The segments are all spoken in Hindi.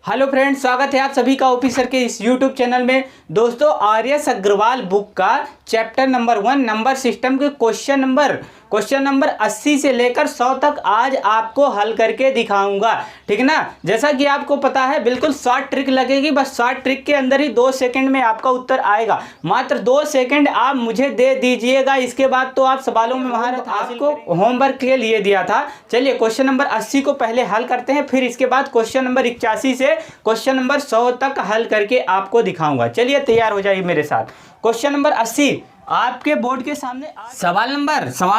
हेलो फ्रेंड्स, स्वागत है आप सभी का ओपी सर के इस यूट्यूब चैनल में। दोस्तों, आर्यस अग्रवाल बुक का चैप्टर नंबर 1 नंबर सिस्टम के क्वेश्चन नंबर 80 से लेकर 100 तक आज आपको हल करके दिखाऊंगा। ठीक ना। जैसा कि आपको पता है, बिल्कुल शॉर्ट ट्रिक लगेगी। बस शॉर्ट ट्रिक के अंदर ही 2 सेकंड में आपका उत्तर आएगा। मात्र 2 सेकंड आप मुझे दे दीजिएगा। इसके बाद तो आप सवालों में महारत आपको होमवर्क के लिए दिया था। चलिए क्वेश्चन नंबर 80 को पहले हल करते हैं, फिर इसके बाद क्वेश्चन नंबर 81 से क्वेश्चन नंबर 100 तक हल करके आपको दिखाऊंगा। चलिए तैयार हो जाइए मेरे साथ। क्वेश्चन नंबर 80 आपके बोर्ड के सामने सवाल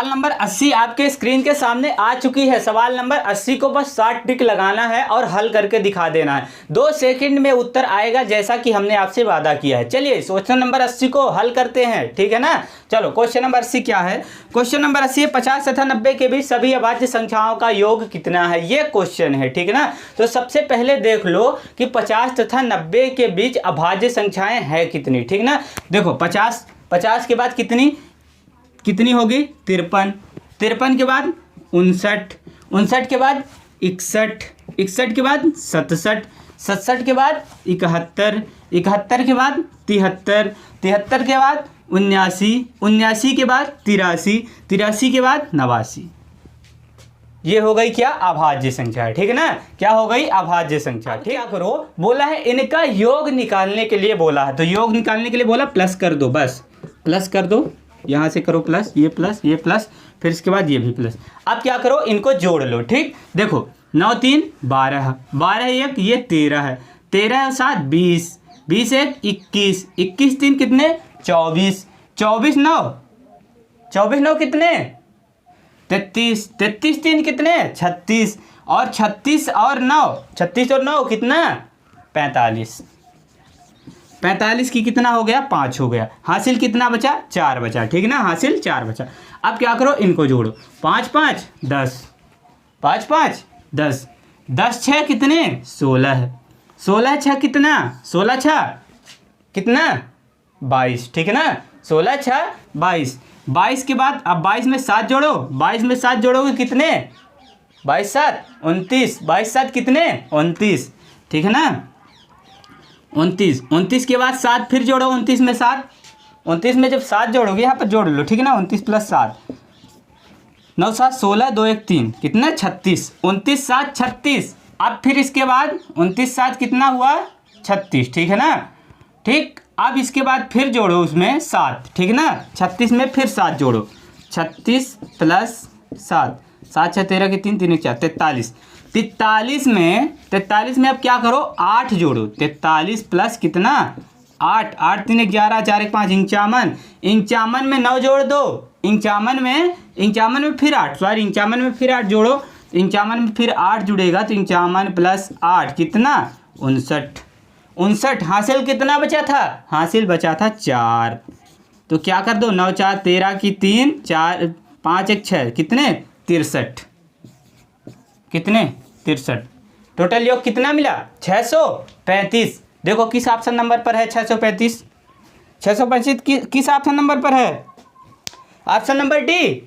नंबर 80 आपके स्क्रीन के सामने आ चुकी है। सवाल नंबर 80 को बस शॉर्ट ट्रिक लगाना है और हल करके दिखा देना है। 2 सेकंड में उत्तर आएगा, जैसा कि हमने आपसे वादा किया है। चलिए क्वेश्चन नंबर 80 को हल करते हैं। ठीक है ना। चलो क्वेश्चन नंबर 80 क्या है। क्वेश्चन नंबर 80 है 50 तथा 90 के बीच सभी अभाज्य संख्याओं का योग कितना है, ये क्वेश्चन है। ठीक है ना। तो सबसे पहले देख लो कि 50 तथा 90 के बीच अभाज्य संख्याएं है कितनी। ठीक ना। देखो 50 के बाद कितनी होगी 53 के बाद 59 के बाद 61 के बाद 67 के बाद 71 के बाद 73 के बाद 79 के बाद 83 के बाद 89। ये हो गई क्या अभाज्य संख्या। ठीक है ना। क्या हो गई अभाज्य संख्या। ठीक। क्या करो, बोला है इनका योग निकालने के लिए बोला है। तो योग निकालने के लिए बोला प्लस कर दो, बस प्लस कर दो। यहाँ से करो प्लस, ये प्लस, फिर इसके बाद ये भी प्लस। अब क्या करो, इनको जोड़ लो। ठीक। देखो 9 3 12, 12 1 ये 13 है, 13 7 20, 20 1 21, 21 3 कितने 24, 24 9 कितने 33, 33 3 कितने 36, और 36 और 9 कितना 45, 45 की कितना हो गया 5 हो गया। हासिल कितना बचा 4 बचा। ठीक ना। हासिल 4 बचा। अब क्या करो, इनको जोड़ो। 5 5 10, 5 5 10, 10 6 कितने 16 है, 16 6 कितना 16 6 कितना 22। ठीक है ना। 16 6 22, 22 के बाद अब 22 में 7 जोड़ो, 22 में 7 जोड़ोगे कितने 22 7 29, 22 7 कितने 29। ठीक है ना। 29 के बाद 7 फिर जोड़ो, 29 में 7, 29 में जब 7 जोड़ोगे यहाँ पर जोड़ लो। ठीक है ना। 29 प्लस 7 9 7 16 2 1 3 कितना 36, 29 7 36। अब फिर इसके बाद 29 7 कितना हुआ 36। ठीक है ना। ठीक। अब इसके बाद फिर जोड़ो उसमें 7। ठीक है ना। 36 में फिर 7 जोड़ो, 36 प्लस 7, 7 6 13 के 3 3 1 4 43, 43 में अब क्या करो 8 जोड़ो। 43 प्लस कितना 8, 8 3 11 4 1 5 51 में 9 जोड़ दो। 51 में फिर 8, सॉरी 51 में फिर 8 जोड़ो। 51 में फिर 8 जुड़ेगा तो 51 प्लस 8 कितना 59। हासिल कितना बचा था, हासिल बचा था 4। तो क्या कर दो 9 4 13 की 3 4 5 1 6 कितने 63, कितने 63। टोटल योग कितना मिला 635। देखो किस ऑप्शन नंबर पर है 635, 635 किस ऑप्शन नंबर पर है, option number D.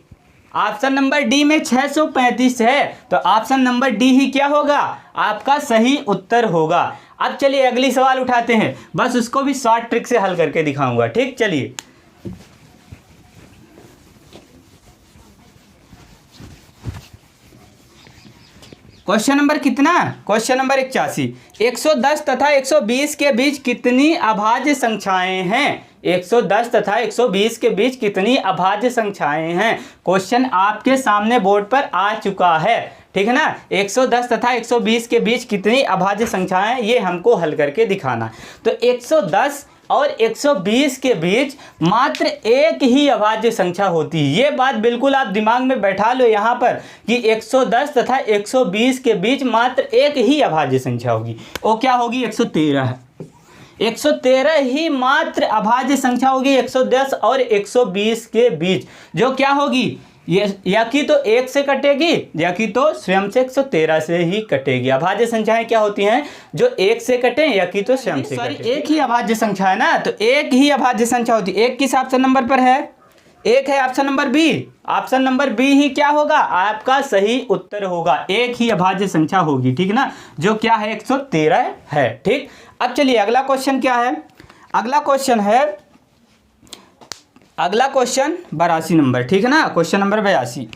Option number D में 635 है। तो ऑप्शन नंबर डी ही क्या होगा, आपका सही उत्तर होगा। अब चलिए अगली सवाल उठाते हैं, बस उसको भी शॉर्ट ट्रिक से हल करके दिखाऊंगा। ठीक। चलिए क्वेश्चन नंबर कितना, क्वेश्चन नंबर 81। 110 तथा 120 के बीच कितनी अभाज्य संख्याएं हैं। 110 तथा 120 के बीच कितनी अभाज्य संख्याएं हैं। क्वेश्चन आपके सामने बोर्ड पर आ चुका है। ठीक है ना। 110 तथा 120 के बीच कितनी अभाज्य संख्याएं, ये हमको हल करके दिखाना। तो 110 और 120 के बीच मात्र एक ही अभाज्य संख्या होती है। ये बात बिल्कुल आप दिमाग में बैठा लो यहाँ पर कि 110 तथा 120 के बीच मात्र एक ही अभाज्य संख्या होगी। वो क्या होगी 113 है। 113 ही मात्र अभाज्य संख्या होगी 110 और 120 के बीच, जो क्या होगी ये या कि तो 1 से कटेगी या कि तो स्वयं से 113 से ही कटेगी। अभाज्य संख्याएं क्या होती हैं, जो 1 से कटे या कि तो स्वयं से कटे। एक ही अभाज्य संख्या है ना, तो एक ही अभाज्य संख्या होती है। 1 किस ऑप्शन नंबर पर है, एक है option number B. Option number B ही क्या होगा आपका सही उत्तर होगा, एक ही अभाज्य संख्या होगी, ठीक ना, जो क्या है 113 है। ठीक, अब चलिए अगला क्वेश्चन क्या है। अगला क्वेश्चन 82 नंबर, ठीक है ना, क्वेश्चन नंबर 82।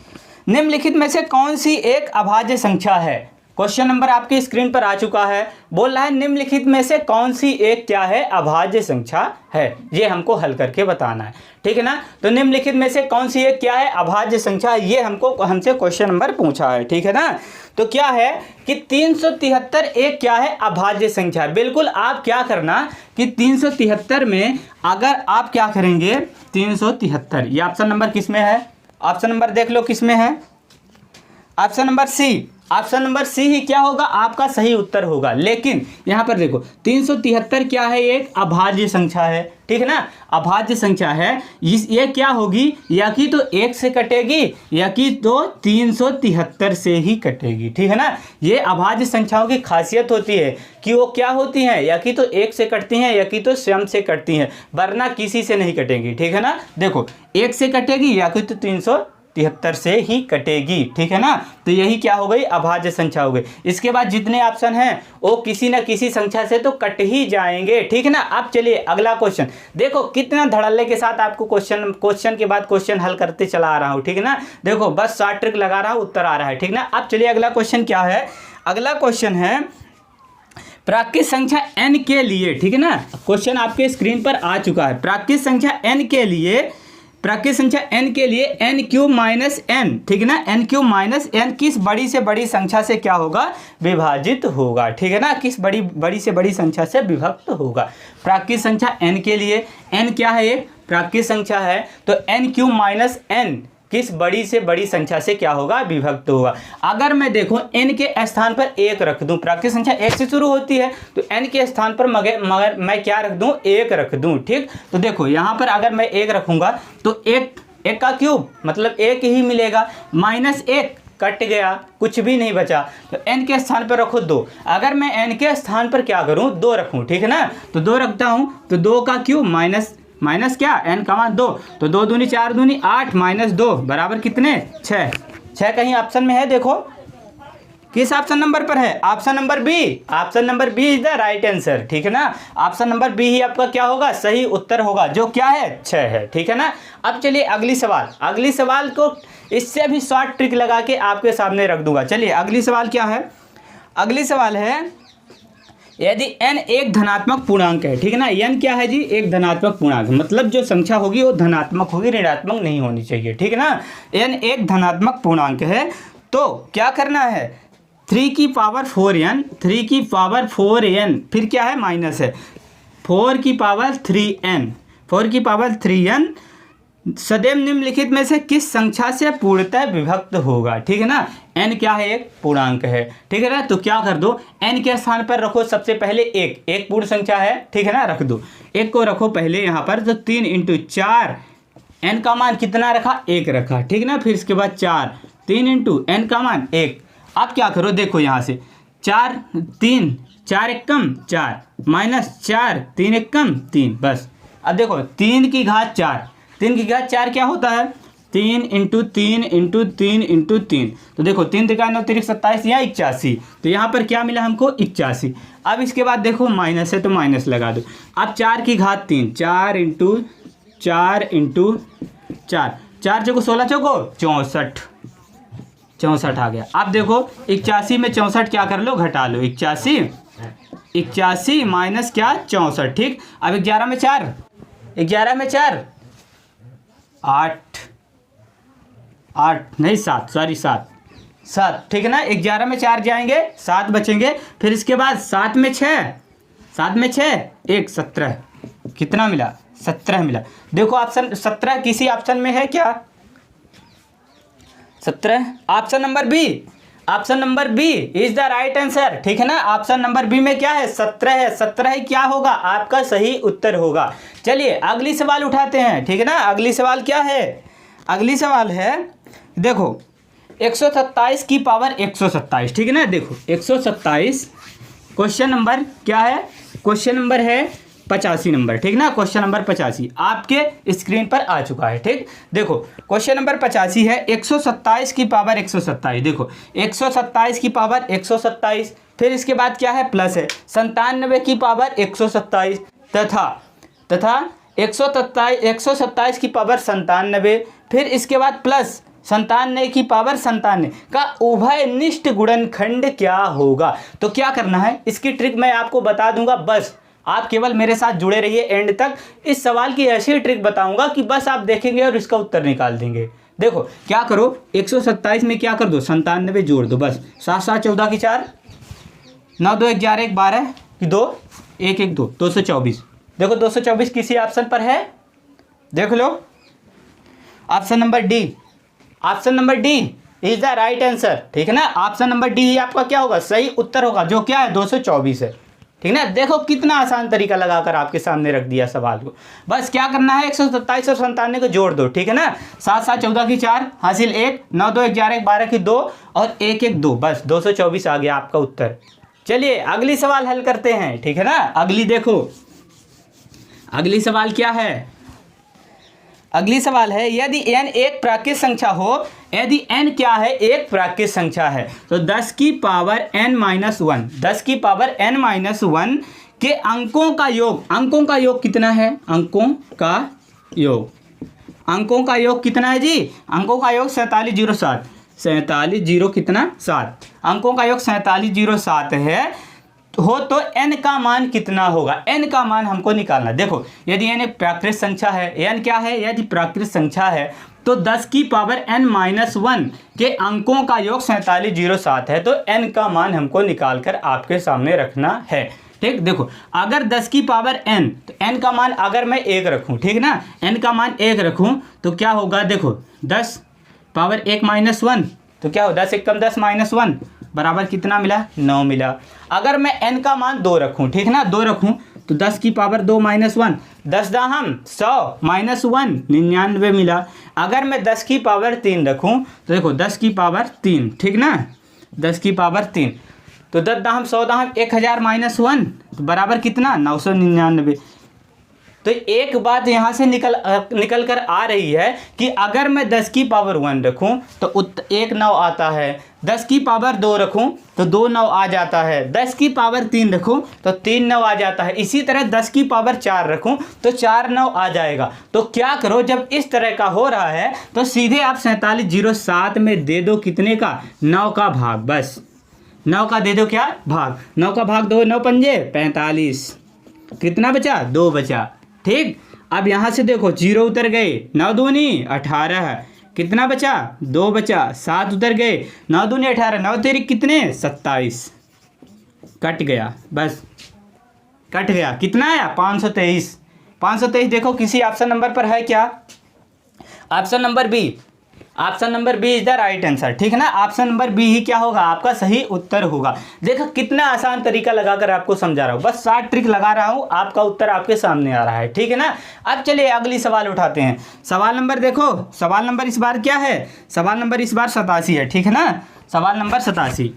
निम्नलिखित में से कौन सी एक अभाज्य संख्या है। क्वेश्चन नंबर आपकी स्क्रीन पर आ चुका है, बोल रहा है निम्नलिखित में से कौन सी एक क्या है अभाज्य संख्या है, ये हमको हल करके बताना है, ठीक है ना। तो निम्नलिखित में से कौन सी एक क्या है अभाज्य संख्या, ये हमसे क्वेश्चन नंबर पूछा है, ठीक है ना। तो क्या है कि 373 एक क्या है अभाज्य संख्या है। बिल्कुल आप क्या करना कि 373 में अगर आप क्या करेंगे 373, ये ऑप्शन नंबर किस में है, ऑप्शन नंबर देख लो किस में है, option number C. Option number C ही क्या होगा आपका सही उत्तर होगा। लेकिन यहाँ पर देखो 373 क्या है एक अभाज्य संख्या है, ठीक है ना, अभाज्य संख्या है। ये क्या होगी, या कि तो 1 से कटेगी या कि तो 373 से ही कटेगी, ठीक है ना। ये अभाज्य संख्याओं की खासियत होती है कि वो क्या होती हैं, या कि तो 1 से कटती हैं या कि तो स्वयं से कटती हैं, वरना किसी से नहीं कटेंगी, ठीक है ना। देखो 1 से कटेगी या कि तो 373 से ही कटेगी, ठीक है ना। तो यही क्या हो गई अभाज्य संख्या हो गई। इसके बाद जितने ऑप्शन हैं वो किसी न किसी संख्या से तो कट ही जाएंगे, ठीक है ना। अब चलिए अगला क्वेश्चन देखो, कितना धड़ल्ले के साथ आपको क्वेश्चन के बाद क्वेश्चन हल करते चला आ रहा हूँ, ठीक है ना। देखो बस शॉर्ट ट्रिक लगा रहा हूँ, उत्तर आ रहा है, ठीक ना। अब चलिए अगला क्वेश्चन क्या है। अगला क्वेश्चन है प्राकृत संख्या n के लिए, ठीक है ना। क्वेश्चन आपके स्क्रीन पर आ चुका है। प्राकृत संख्या n के लिए n क्यूब माइनस n, ठीक है ना, n क्यूब माइनस n किस बड़ी से बड़ी संख्या से क्या होगा विभाजित होगा, ठीक है ना, किस बड़ी से बड़ी संख्या से विभक्त होगा। प्राकृत संख्या n के लिए, n क्या है ये प्राकृत संख्या है, तो n क्यूब माइनस n किस बड़ी से बड़ी संख्या से क्या होगा विभक्त होगा। अगर मैं देखूं n के स्थान पर 1 रख दूं, प्राकृत संख्या 1 से शुरू होती है, तो n के स्थान पर मगर मैं क्या रख दूं 1 रख दूं, ठीक। तो देखो यहाँ पर अगर मैं 1 रखूंगा तो 1 का क्यूब मतलब 1 ही मिलेगा, माइनस 1 कट गया, कुछ भी नहीं बचा, तो n के स्थान पर रखो 2। अगर मैं n के स्थान पर क्या करूं 2 रखूं, ठीक है ना, तो 2 रखता हूं, तो 2 का क्यूब माइनस क्या n का मान 2, तो 2 दूनी 4 दूनी 8 माइनस 2 बराबर कितने 6। 6 कहीं ऑप्शन में है, देखो किस ऑप्शन नंबर पर है, option number B. Option number B is the right answer, ठीक है ना। ऑप्शन नंबर बी ही आपका क्या होगा सही उत्तर होगा, जो क्या है 6 है, ठीक है ना। अब चलिए अगली सवाल को इससे भी शॉर्ट ट्रिक लगा के आपके सामने रख दूंगा। चलिए अगली सवाल क्या है। अगली सवाल है यदि n एक धनात्मक पूर्णांक है, ठीक है ना, n क्या है जी एक धनात्मक पूर्णांक, मतलब जो संख्या होगी वो धनात्मक होगी, ऋणात्मक नहीं होनी चाहिए, ठीक है ना। n एक धनात्मक पूर्णांक है तो क्या करना है 3 की पावर 4n, 3 की पावर 4n फिर क्या है माइनस है 4 की पावर 3n, 4 की पावर 3n सदैव निम्नलिखित में से किस संख्या से पूर्णतः विभक्त होगा, ठीक है ना। n क्या है एक पूर्णांक है, ठीक है ना, तो क्या कर दो n के स्थान पर रखो सबसे पहले एक पूर्ण संख्या है, ठीक है ना, रख दो 1 को रखो पहले यहाँ पर, तो 3 × 4 n का मान कितना रखा 1 रखा, ठीक है ना। फिर इसके बाद 4 3 × n का मान 1। अब क्या करो देखो यहाँ से 4 3 4 1 कम 4 माइनस 4 3 1 कम 3, बस। अब देखो 3 की घात 4, 3 की घात 4 क्या होता है 3 × 3 × 3 × 3, तो देखो 3 3 9 3 27 या 81, तो यहाँ पर क्या मिला हमको 81। अब इसके बाद देखो माइनस है तो माइनस लगा दो। अब 4 की घात 3 4 × 4 × 4 4 चौको 16 चौको 64 आ गया। अब देखो 81 में 64 क्या कर लो घटा लो, 81 माइनस क्या 64, ठीक। अब 11 में 4 8 नहीं 7 सॉरी 7, ठीक है ना। 11 में 4 जाएंगे 7 बचेंगे, फिर इसके बाद 7 में 6 1 17 कितना मिला 17 मिला। देखो ऑप्शन 17 किसी ऑप्शन में है क्या 17, option number B is the right answer, ठीक है ना। ऑप्शन नंबर बी में क्या है 17 है, 17 ही क्या होगा आपका सही उत्तर होगा। चलिए अगली सवाल उठाते हैं, ठीक है ना। अगली सवाल क्या है, अगली सवाल है देखो 127 की पावर 127, ठीक है ना। देखो 127 क्वेश्चन नंबर क्या है, क्वेश्चन नंबर है 85 नंबर, ठीक ना। क्वेश्चन नंबर 85 आपके स्क्रीन पर आ चुका है, ठीक। देखो क्वेश्चन नंबर 85 है 127 की पावर 127। देखो 127 की पावर 127, फिर इसके बाद क्या है, प्लस है 97 की पावर 127 तथा 127 की पावर 97, फिर इसके बाद प्लस 97 की पावर 97 का उभयनिष्ठ गुणनखंड क्या होगा। तो क्या करना है, इसकी ट्रिक मैं आपको बता दूंगा, बस आप केवल मेरे साथ जुड़े रहिए एंड तक। इस सवाल की ऐसी ट्रिक बताऊंगा कि बस आप देखेंगे और इसका उत्तर निकाल देंगे। देखो क्या करो, 127 में क्या कर दो, 97 जोड़ दो, बस 7 7 14 की 4, 9 2 11 1 12 की 2 1 1 2, 224। देखो 224 किसी ऑप्शन पर है, देख लो, option number D. Option number D is the right answer, ठीक है ना। ऑप्शन नंबर डी ही आपका क्या होगा, सही उत्तर होगा, जो क्या है 224 है, ठीक ना। देखो कितना आसान तरीका लगाकर आपके सामने रख दिया सवाल को। बस क्या करना है, 127 और 97 को जोड़ दो, ठीक है ना। 7 7 14 की 4 हासिल 1, 9 2 11 12 की 2 और 1 1 2, बस 224 आ गया आपका उत्तर। चलिए अगली सवाल हल करते हैं, ठीक है ना। अगली देखो, अगली सवाल क्या है, अगली सवाल है यदि n एक प्राकृत संख्या हो, यदि n क्या है, एक प्राकृत संख्या है, तो 10 की पावर n-1, 10 की पावर n-1 के अंकों का योग, अंकों का योग कितना है, अंकों का योग, अंकों का योग कितना है जी, अंकों का योग 4707, 47 कितना 7, अंकों का योग 4707 है हो तो n का मान कितना होगा, n का मान हमको निकालना। देखो यदि n एक प्राकृत संख्या है, n क्या है, यदि प्राकृत संख्या है तो 10 की पावर n-1 के अंकों का योग 4707 है, तो n का मान हमको निकालकर आपके सामने रखना है, ठीक। देखो अगर 10 की पावर n, तो n का मान अगर मैं 1 रखूं, ठीक ना, n का मान 1 रखूं तो क्या होगा, देखो 10 पावर 1-1 तो क्या हो, 10 1 कम 10 -1 बराबर कितना मिला, 9 मिला। अगर मैं n का मान 2 रखूं, ठीक ना, 2 रखूं तो 10 की पावर 2 -1, 10 दाहम 100 -1 99 मिला। अगर मैं 10 की पावर 3 रखूं तो देखो 10 की पावर 3, ठीक ना, 10 की पावर 3 तो 10 दाहम 100 दाहम 1000 -1 तो बराबर कितना 999। तो एक बात यहाँ से निकल कर आ रही है कि अगर मैं 10 की पावर 1 रखूँ तो 1 9 आता है, 10 की पावर 2 रखूँ तो 2 9 आ जाता है, 10 की पावर 3 रखूँ तो 3 9 आ जाता है, इसी तरह 10 की पावर 4 रखूँ तो 4 9 आ जाएगा। तो क्या करो, जब इस तरह का हो रहा है तो सीधे आप 4707 में दे दो कितने का, 9 का भाग, बस 9 का दे दो क्या भाग, 9 का भाग 2 9 पंजे 45, कितना बचा 2 बचा, ठीक। अब यहाँ से देखो 0 उतर गए, 9 दूनी 18, कितना बचा 2 बचा, 7 उतर गए, 9 दूनी 18, 9 तेरी कितने 27, कट गया, बस कट गया, कितना आया 523, 523। देखो किसी ऑप्शन नंबर पर है क्या, option number B, option number B is the right answer, ठीक है ना। ऑप्शन नंबर बी ही क्या होगा, आपका सही उत्तर होगा। देखो कितना आसान तरीका लगाकर आपको समझा रहा हूँ, बस 60 ट्रिक लगा रहा हूँ, आपका उत्तर आपके सामने आ रहा है, ठीक है ना। अब चलिए अगली सवाल उठाते हैं। सवाल नंबर देखो, सवाल नंबर इस बार क्या है, सवाल नंबर इस बार 87 है, ठीक है ना, सवाल नंबर 87।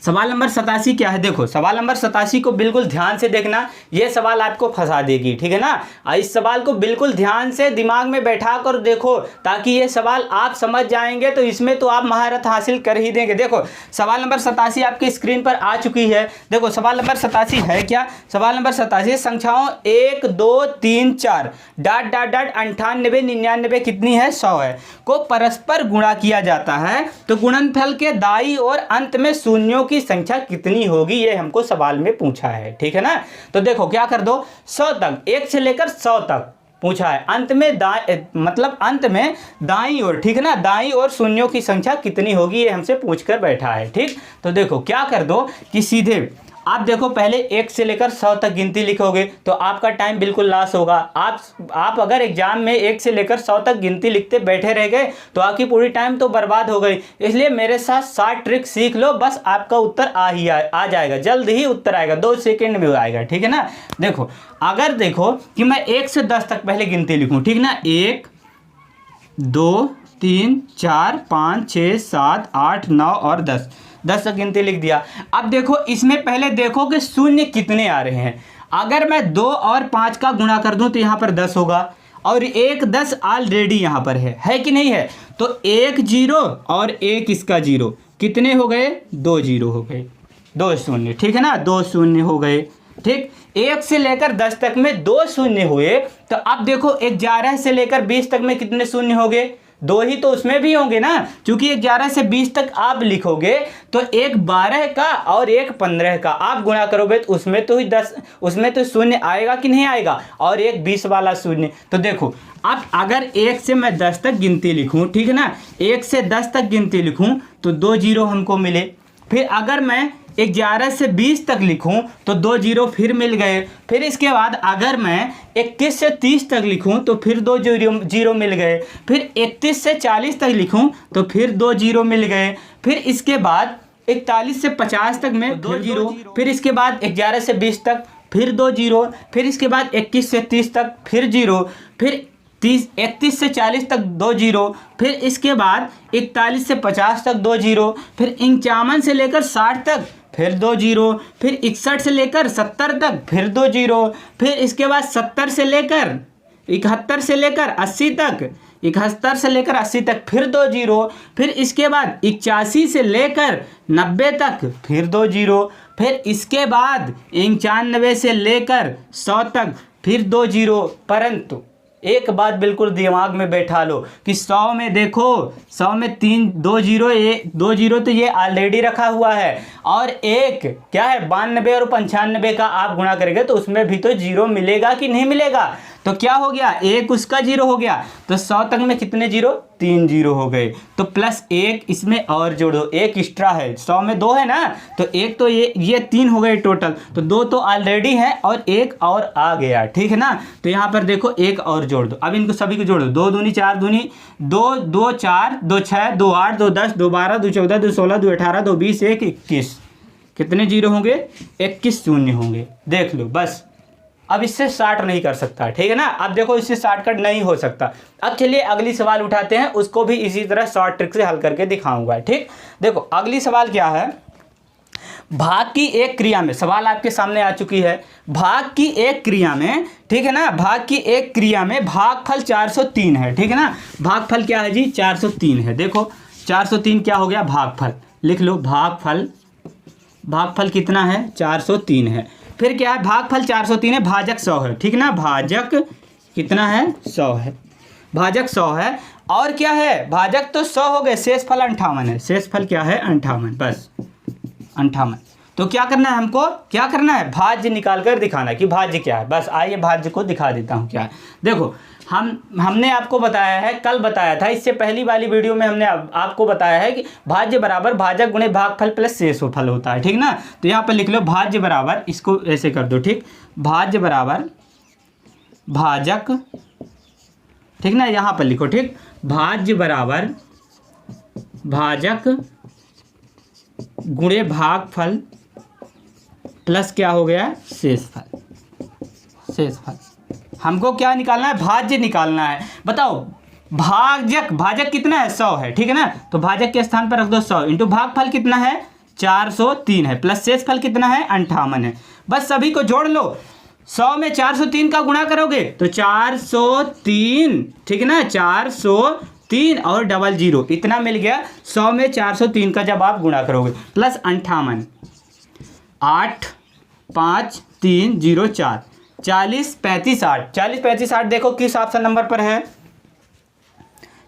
सवाल नंबर 87 क्या है, देखो सवाल नंबर 87 को बिल्कुल ध्यान से देखना, ये सवाल आपको फंसा देगी, ठीक है ना। इस सवाल को बिल्कुल ध्यान से दिमाग में बैठा कर देखो, ताकि ये सवाल आप समझ जाएंगे तो इसमें तो आप महारत हासिल कर ही देंगे। देखो सवाल नंबर 87 आपकी स्क्रीन पर आ चुकी है। देखो सवाल नंबर 87 है क्या, सवाल नंबर 87 संख्याओं 1 2 3 4 ... 98 99 कितनी है 100 है को परस्पर गुणा किया जाता है, तो गुणनफल के दाईं और अंत में शून्यों की संख्या कितनी होगी, ये हमको सवाल में पूछा है, ठीक है ना। तो देखो क्या कर दो, 100 तक, 1 से लेकर 100 तक पूछा है, अंत में मतलब अंत में दाईं ओर, ठीक है ना, दाईं ओर शून्यों की संख्या कितनी होगी, ये हमसे पूछ कर बैठा है, ठीक। तो देखो क्या कर दो कि सीधे आप देखो पहले 1 से लेकर 100 तक गिनती लिखोगे तो आपका टाइम बिल्कुल लॉस होगा। आप अगर एग्जाम में 1 से लेकर 100 तक गिनती लिखते बैठे रह गए तो आपकी पूरी टाइम तो बर्बाद हो गई। इसलिए मेरे साथ 60 ट्रिक सीख लो, बस आपका उत्तर आ जाएगा, जल्द ही उत्तर आएगा, 2 सेकेंड में आएगा, ठीक है ना। देखो अगर देखो कि मैं 1 से 10 तक पहले गिनती लिखूँ, ठीक ना, 1 2 3 4 5 6 7 8 9 और 10, 10 तक गिनती लिख दिया। अब देखो इसमें पहले देखो कि शून्य कितने आ रहे हैं। अगर मैं 2 और 5 का गुणा कर दूं तो यहाँ पर 10 होगा, और एक 10 ऑलरेडी यहाँ पर है कि नहीं है। तो एक 0 और एक इसका 0 कितने हो गए, 2 0 हो गए, 2 शून्य, ठीक है ना, 2 शून्य हो गए। ठीक, 1 से लेकर 10 तक में 2 शून्य हुए। तो अब देखो 11 से लेकर 20 तक में कितने शून्य हो गए, 2 ही तो उसमें भी होंगे ना, क्योंकि 11 से 20 तक आप लिखोगे तो एक 12 का और एक 15 का आप गुणा करोगे तो उसमें तो ही 10, उसमें तो शून्य आएगा कि नहीं आएगा, और एक 20 वाला शून्य। तो देखो अब अगर 1 से मैं 10 तक गिनती लिखूं, ठीक है ना, 1 से 10 तक गिनती लिखूं तो 2 0 हमको मिले। फिर अगर मैं 11 से 20 तक लिखूं तो 2 0 फिर मिल गए। फिर इसके बाद अगर मैं 21 से 30 तक लिखूं तो फिर 2 0 मिल गए। फिर 31 से 40 तक लिखूं तो फिर 2 0 मिल गए। फिर इसके बाद 41 से 50 तक में 2 0। फिर इसके बाद 11 से 20 तक फिर 2 0। फिर इसके बाद 21 से 30 तक फिर 0। फिर 31 से 40 तक 2 0। फिर इसके बाद 41 से 50 तक 2 0। फिर 51 से लेकर 60 तक फिर 2 0। फिर 61 से लेकर 70 तक फिर 2 0। फिर इसके बाद 70 से लेकर 71 से लेकर 80 तक, 71 से लेकर 80 तक फिर 2 0। फिर इसके बाद 81 से लेकर 90 तक फिर 2 0। फिर इसके बाद 95 से लेकर 100 तक फिर 2 0। परंतु एक बात बिल्कुल दिमाग में बैठा लो कि 100 में देखो, 100 में 2 0 तो ये ऑलरेडी रखा हुआ है, और एक क्या है 92 और 95 का आप गुणा करेंगे तो उसमें भी तो 0 मिलेगा कि नहीं मिलेगा। तो क्या हो गया, एक उसका 0 हो गया, तो 100 तक में कितने 0, 3 0 हो गए। तो प्लस 1 इसमें और जोड़ दो, एक एक्स्ट्रा है, 100 में 2 है ना, तो एक तो ये 3 हो गए टोटल, तो 2 तो ऑलरेडी है और एक और आ गया, ठीक है ना। तो यहाँ पर देखो एक और जोड़ दो, अब इनको सभी को जोड़ दो, 2 दूनी 4 दूनी 2, 2 4, 2 6, 2 8, 2 10, 2 12, 2 14, 2 16, 2 18, 2 20, 1 21, कितने 0 होंगे, 21 शून्य होंगे। देख लो बस, अब इससे शॉर्ट नहीं कर सकता, ठीक है ना। अब देखो इससे शॉर्टकट नहीं हो सकता। अब चलिए अगली सवाल उठाते हैं, उसको भी इसी तरह शॉर्ट ट्रिक से हल करके दिखाऊंगा। ठीक, देखो अगली सवाल क्या है, भाग की एक क्रिया में, सवाल आपके सामने आ चुकी है, भाग की एक क्रिया में, ठीक है ना, भाग की एक क्रिया में भागफल 403 है, ठीक है ना। भागफल क्या है जी, 403 है। देखो 403 क्या हो गया, भागफल लिख लो, भागफल कितना है, 403 है। फिर क्या है, भागफल 403 है, भाजक 100 है, ठीक ना, भाजक कितना है, 100 है, भाजक 100 है। और क्या है, भाजक तो 100 हो गए, शेषफल 58 है, शेषफल क्या है 58, बस 58। तो क्या करना है हमको, क्या करना है, भाज्य निकाल कर दिखाना है कि भाज्य क्या है। बस आइए भाज्य को दिखा देता हूँ क्या है। देखो हमने आपको बताया है, कल बताया था, इससे पहली वाली वीडियो में हमने आपको बताया है कि भाज्य बराबर भाजक गुणे भागफल प्लस शेषफल होता है, ठीक ना। तो यहाँ पर लिख लो भाज्य बराबर, इसको ऐसे कर दो, ठीक, भाज्य बराबर भाजक, ठीक ना, यहाँ पर लिखो, ठीक, भाज्य बराबर भाजक गुणे भागफल प्लस क्या हो गया, शेषफल, शेषफल। हमको क्या निकालना है, भाज्य निकालना है। बताओ भाजक कितना है, 100 है, ठीक है ना। तो भाजक के स्थान पर रख दो 100 इंटू भागफल कितना है, 403 है, प्लस शेषफल कितना है, 58 है। बस सभी को जोड़ लो, 100 में 403 का गुणा करोगे तो 403, ठीक है ना, 403 और डबल 0 इतना मिल गया। 100 में 403 का जब आप गुणा करोगे प्लस 58, 8 5 3 0 4, 40 35 60, 40 35 60 देखो किस ऑप्शन नंबर पर है,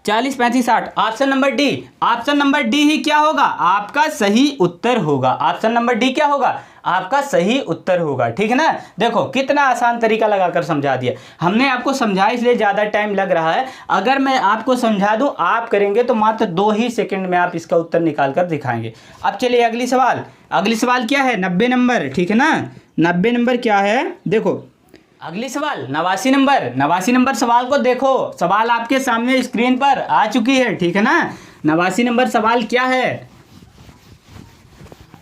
40 35 60, option number D. Option number D ही क्या होगा, आपका सही उत्तर होगा। ऑप्शन नंबर डी क्या होगा, आपका सही उत्तर होगा, ठीक है ना। देखो कितना आसान तरीका लगाकर समझा दिया हमने आपको, समझा इसलिए ज़्यादा टाइम लग रहा है। अगर मैं आपको समझा दूं, आप करेंगे तो मात्र 2 ही सेकंड में आप इसका उत्तर निकाल कर दिखाएंगे। अब चलिए अगली सवाल, अगली सवाल क्या है, 90 नंबर, ठीक है ना। 90 नंबर क्या है, देखो अगली सवाल 89 नंबर, 89 नंबर सवाल को देखो, सवाल आपके सामने स्क्रीन पर आ चुकी है, ठीक है ना। 89 नंबर सवाल क्या है,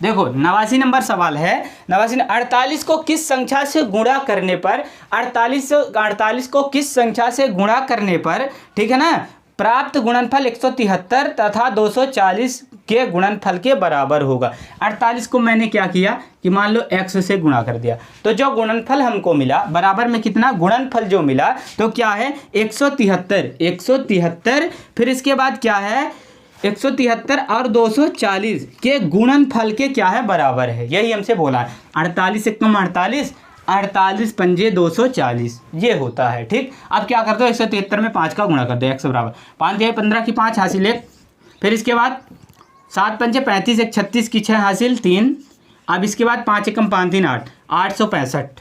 देखो 89 नंबर सवाल है, 48 को किस संख्या से गुणा करने पर, 48 को किस संख्या से गुणा करने पर, ठीक है ना, प्राप्त गुणनफल 173 तथा 240 के गुणनफल के बराबर होगा। 48 को मैंने क्या किया कि मान लो x से गुणा कर दिया, तो जो गुणनफल हमको मिला बराबर में कितना गुणनफल जो मिला तो क्या है 173 फिर इसके बाद क्या है 173 और 240 के गुणनफल के क्या है बराबर है, यही हमसे बोला है। 48 से कम 48, 48 पंजे 240 ये होता है। ठीक, अब क्या कर दो 173 में 5 का गुणा कर दो, x बराबर 5 जाए 15 की 5 हासिल 1, फिर इसके बाद 7 पंजे 35 1 36 की 6 हासिल 3, अब इसके बाद 5 एकम 5 3 8, 865।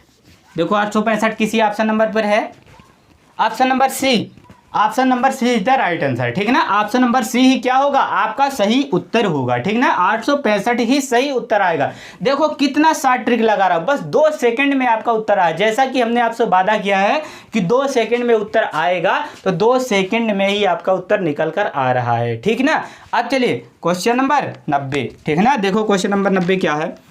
देखो 865 किसी ऑप्शन नंबर पर है, option number C, option number C is the right answer. ठीक ना, ऑप्शन नंबर सी ही क्या होगा आपका सही उत्तर होगा। ठीक ना, 865 ही सही उत्तर आएगा। देखो कितना शार्ट ट्रिक लगा रहा हूं, बस 2 सेकंड में आपका उत्तर आया, जैसा कि हमने आपसे वादा किया है कि 2 सेकंड में उत्तर आएगा, तो 2 सेकंड में ही आपका उत्तर निकल कर आ रहा है। ठीक ना, अब चलिए क्वेश्चन नंबर 90। ठीक ना, देखो क्वेश्चन नंबर 90 क्या है।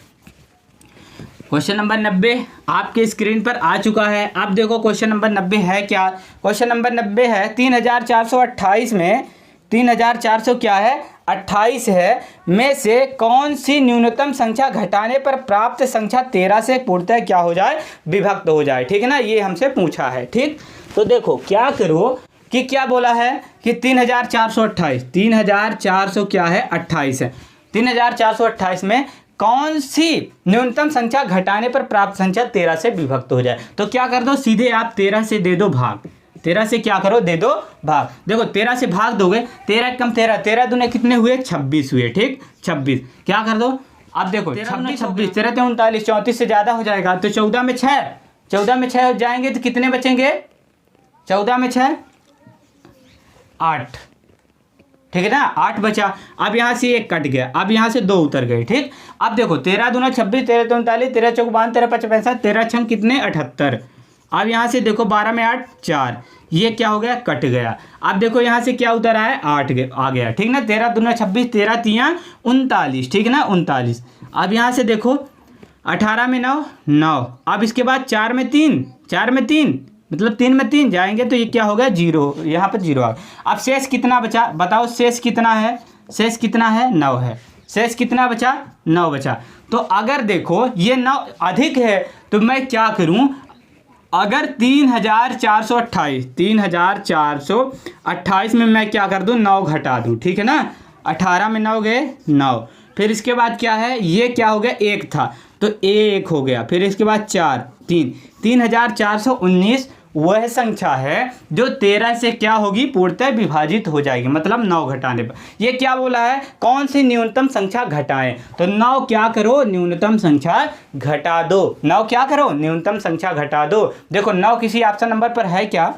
क्वेश्चन नंबर 90 आपके स्क्रीन पर आ चुका है। अब देखो क्वेश्चन नंबर 90 है क्या। क्वेश्चन नंबर 90 है 3428 में 3400 क्या है 28 है में से कौन सी न्यूनतम संख्या घटाने पर प्राप्त संख्या 13 से पूर्णतः क्या हो जाए विभक्त हो जाए। ठीक है ना, ये हमसे पूछा है। ठीक, तो देखो क्या करो कि क्या बोला है कि 3428 क्या है 28 है। 3428 में कौन सी न्यूनतम संख्या घटाने पर प्राप्त संख्या 13 से विभक्त हो जाए। तो क्या कर दो सीधे आप 13 से दे दो भाग, 13 से क्या करो दे दो भाग। देखो 13 से भाग दोगे 13 कम 13, 13 दूने कितने हुए 26 हुए। ठीक, 26 क्या कर दो अब देखो 26 26 13 39 34 से ज़्यादा हो जाएगा, तो 14 में 6 हो जाएंगे तो कितने बचेंगे 14 में 6 8। ठीक है ना, 8 बचा। अब यहाँ से 1 कट गया, अब यहाँ से 2 उतर गए। ठीक, अब देखो 13 दूना 26 13 39 13 चौक 52 13 5 65 13 छंग कितने 78। अब यहाँ से देखो 12 में 8 4, ये क्या हो गया कट गया। अब देखो यहाँ से क्या उतर आया 8 आ गया। ठीक ना, 13 दूना 26 13 तियाँ 39। ठीक ना 39। अब यहाँ से देखो 18 में 9 9, अब इसके बाद 4 में 3 मतलब 3 में 3 जाएंगे तो ये क्या हो गया 0, यहाँ पर 0 आ गया। अब शेष कितना बचा बताओ, शेष कितना है 9 है। शेष कितना बचा 9 बचा। तो अगर देखो ये 9 अधिक है तो मैं क्या करूं, अगर 3428 में मैं क्या कर दूं 9 घटा दूं। ठीक है ना, 18 में 9 गए 9, फिर इसके बाद क्या है ये क्या हो गया 1 था तो 1 हो गया, फिर इसके बाद 4 3 3419 वह संख्या है जो 13 से क्या होगी पूर्णतः विभाजित हो जाएगी, मतलब 9 घटाने पर। ये क्या बोला है कौन सी न्यूनतम संख्या घटाएं, तो 9 क्या करो न्यूनतम संख्या घटा दो। 9 क्या करो न्यूनतम संख्या घटा दो। देखो 9 किसी ऑप्शन नंबर पर है क्या,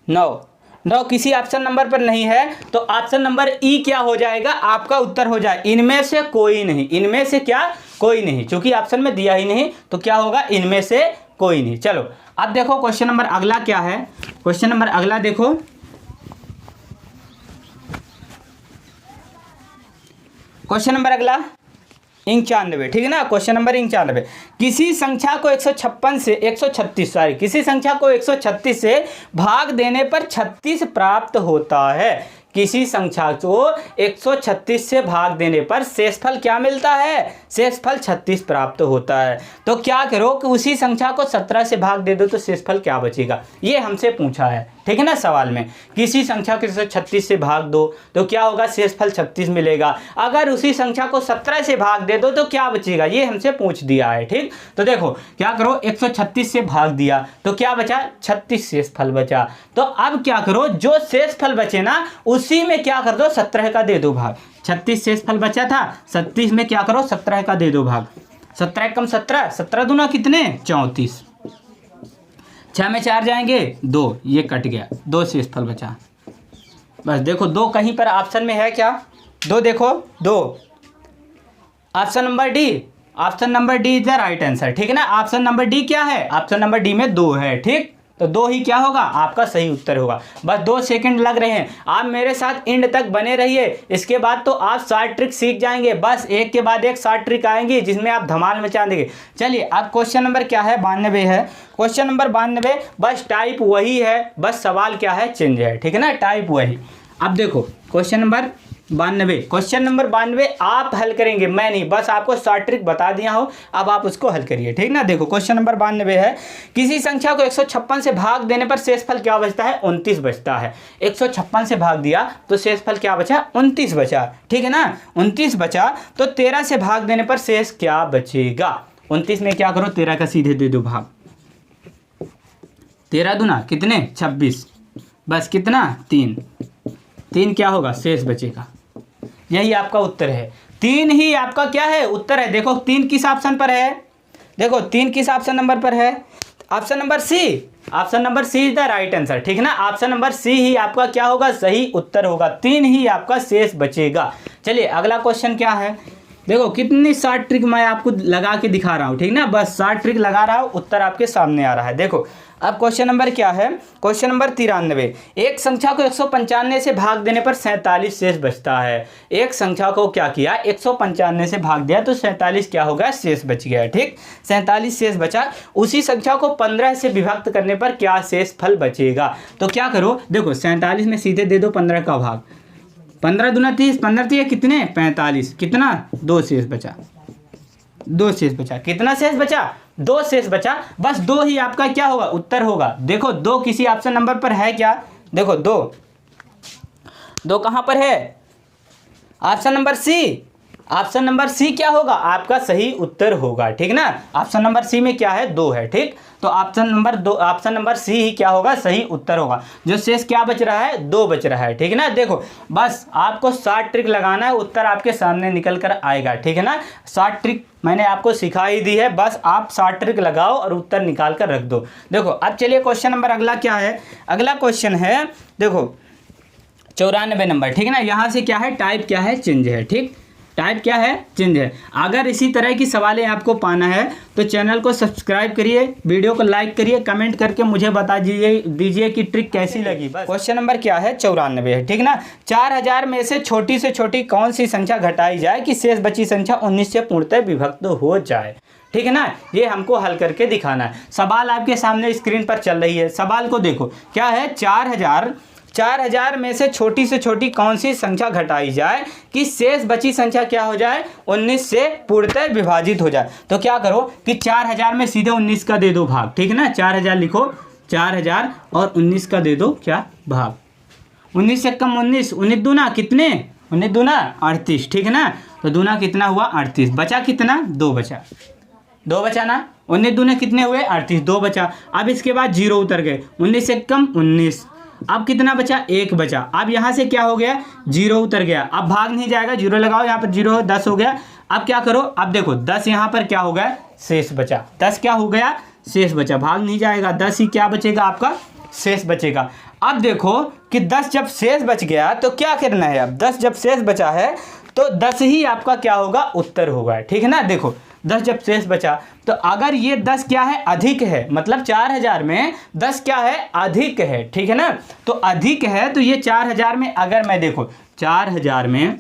9 किसी ऑप्शन नंबर पर नहीं है, तो ऑप्शन नंबर ई क्या हो जाएगा आपका उत्तर हो जाए इनमें से कोई नहीं। इनमें से क्या कोई नहीं, क्योंकि ऑप्शन में दिया ही नहीं तो क्या होगा इनमें से कोई नहीं। चलो अब देखो क्वेश्चन नंबर अगला क्या है। क्वेश्चन नंबर अगला देखो, क्वेश्चन नंबर अगला 91। ठीक है ना, क्वेश्चन नंबर 91। किसी संख्या को 136 किसी संख्या को 136 से भाग देने पर 36 प्राप्त होता है। किसी संख्या को 136 से भाग देने पर शेषफल क्या मिलता है, शेषफल 36 प्राप्त होता है। तो क्या करो कि उसी संख्या को 17 से भाग दे दो तो शेषफल क्या बचेगा, ये हमसे पूछा है। ठीक है ना, सवाल में किसी संख्या को 136 से भाग दो तो क्या होगा शेषफल 36 मिलेगा, अगर उसी संख्या को 17 से भाग दे दो तो क्या बचेगा, ये हमसे पूछ दिया है। ठीक, तो देखो क्या करो 136 से भाग दिया तो क्या बचा 36 शेषफल बचा। तो अब क्या करो जो शेषफल बचे ना उसी में क्या कर दो 17 का दे दो भाग। 36 शेषफल बचा था 36 में क्या करो 17 का दे दो भाग। 17 कम 17, 17 दूना कितने 34, 6 में 4 जाएंगे 2, ये कट गया 2 शेषफल बचा। बस देखो 2 कहीं पर ऑप्शन में है क्या, 2 देखो 2, option number D, option number D is the right answer. ठीक है ना, ऑप्शन नंबर डी क्या है, ऑप्शन नंबर डी में 2 है। ठीक, तो 2 ही क्या होगा आपका सही उत्तर होगा। बस 2 सेकंड लग रहे हैं, आप मेरे साथ एंड तक बने रहिए, इसके बाद तो आप 60 ट्रिक सीख जाएंगे। बस एक के बाद एक 60 ट्रिक आएंगी जिसमें आप धमाल मचा देंगे। चलिए अब क्वेश्चन नंबर क्या है, 92 है। क्वेश्चन नंबर 92, बस टाइप वही है, बस सवाल क्या है, चेंज है, ठीक है ना, टाइप वही। अब देखो क्वेश्चन नंबर 92, क्वेश्चन नंबर 92 आप हल करेंगे, मैं नहीं, बस आपको शॉर्ट ट्रिक बता दिया हो, अब आप उसको हल करिए, ठीक ना। देखो क्वेश्चन नंबर 92 है, किसी संख्या को 156 से भाग देने पर शेषफल क्या बचता है, 29 बचता है। 156 से भाग दिया तो शेषफल क्या बचा, 29 बचा, ठीक है ना। 29 बचा तो 13 से भाग देने पर शेष क्या बचेगा। 29 में क्या करो, 13 का सीधे दे दो भाग, 13 दूना कितने 26, बस कितना 3 क्या होगा, शेष बचेगा। यही आपका उत्तर है, 3 ही आपका क्या है उत्तर है। देखो 3 किस ऑप्शन पर है, देखो 3 किस ऑप्शन नंबर पर है, option number C, option number C is the right answer, ठीक है ना। ऑप्शन नंबर सी ही आपका क्या होगा, सही उत्तर होगा, 3 ही आपका शेष बचेगा। चलिए अगला क्वेश्चन क्या है, देखो कितनी 60 ट्रिक मैं आपको लगा के दिखा रहा हूँ, ठीक ना, बस 60 ट्रिक लगा रहा हूँ, उत्तर आपके सामने आ रहा है। देखो अब क्वेश्चन नंबर क्या है, क्वेश्चन नंबर 93, एक संख्या को 195 से भाग देने पर 47 शेष बचता है। एक संख्या को क्या किया, 195 से भाग दिया तो 47 क्या होगा, शेष बच गया, ठीक, 47 शेष बचा। उसी संख्या को 15 से विभक्त करने पर क्या शेष फल बचेगा। तो क्या करो, देखो 47 में सीधे दे दो 15 का भाग, 15 दूना 30, 15 3 कितने 45, कितना 2 शेष बचा, 2 शेष बचा, कितना शेष बचा, 2 शेष बचा। बस 2 ही आपका क्या होगा, उत्तर होगा। देखो 2 किसी ऑप्शन नंबर पर है क्या, देखो 2 कहां पर है, option number C, option number C क्या होगा आपका सही उत्तर होगा, ठीक ना। ऑप्शन नंबर सी में क्या है, 2 है, ठीक, तो option number 2, option number C ही क्या होगा, सही उत्तर होगा। जो शेष क्या बच रहा है, 2 बच रहा है, ठीक है ना। देखो बस आपको 60 ट्रिक लगाना है, उत्तर आपके सामने निकल कर आएगा, ठीक है ना। 60 ट्रिक मैंने आपको सिखा ही दी है, बस आप 60 ट्रिक लगाओ और उत्तर निकाल कर रख दो। देखो अब चलिए क्वेश्चन नंबर अगला क्या है, अगला क्वेश्चन है देखो 94 नंबर, ठीक है ना। यहाँ से क्या है, टाइप क्या है, चेंज है, ठीक, टाइप क्या है, चेंज है। अगर इसी तरह की सवालें आपको पाना है तो चैनल को सब्सक्राइब करिए, वीडियो को लाइक करिए, कमेंट करके मुझे बता दीजिए कि ट्रिक कैसी लगी। बस क्वेश्चन नंबर क्या है, 94 है, ठीक ना। 4000 में से छोटी कौन सी संख्या घटाई जाए कि शेष बची संख्या 19 से पूर्णतः विभक्त हो जाए, ठीक है ना। ये हमको हल करके दिखाना है। सवाल आपके सामने स्क्रीन पर चल रही है, सवाल को देखो क्या है, 4000 में से छोटी कौन सी संख्या घटाई जाए कि शेष बची संख्या क्या हो जाए, 19 से पूर्णतः विभाजित हो जाए। तो क्या करो कि 4000 में सीधे 19 का दे दो भाग, ठीक है ना। 4000 लिखो, 4000 और 19 का दे दो क्या भाग, 19 से कम 19, 19 दूना कितने, 19 दूना 38, ठीक है ना। तो दूना कितना हुआ 38, बचा कितना, 2 बचा, 2 बचा ना, 19 दूने कितने हुए 38, 2 बचा। अब इसके बाद 0 उतर गए, 19 से कम 19, अब कितना बचा, 1 बचा। अब यहाँ से क्या हो गया, 0 उतर गया, अब भाग नहीं जाएगा, 0 लगाओ, यहाँ पर 0 10 हो गया। अब क्या करो, अब देखो 10 यहाँ पर क्या हो गया, शेष बचा, 10 क्या हो गया, शेष बचा, भाग नहीं जाएगा, 10 ही क्या बचेगा आपका, शेष बचेगा। अब देखो कि 10 जब शेष बच गया तो क्या करना है, अब 10 जब शेष बचा है तो 10 ही आपका क्या होगा, उत्तर होगा, ठीक है ना। देखो 10 जब शेष बचा तो अगर ये 10 क्या है, अधिक है, मतलब 4000 में 10 क्या है, अधिक है, ठीक है ना। तो अधिक है तो ये 4000 में अगर मैं देखो 4000 में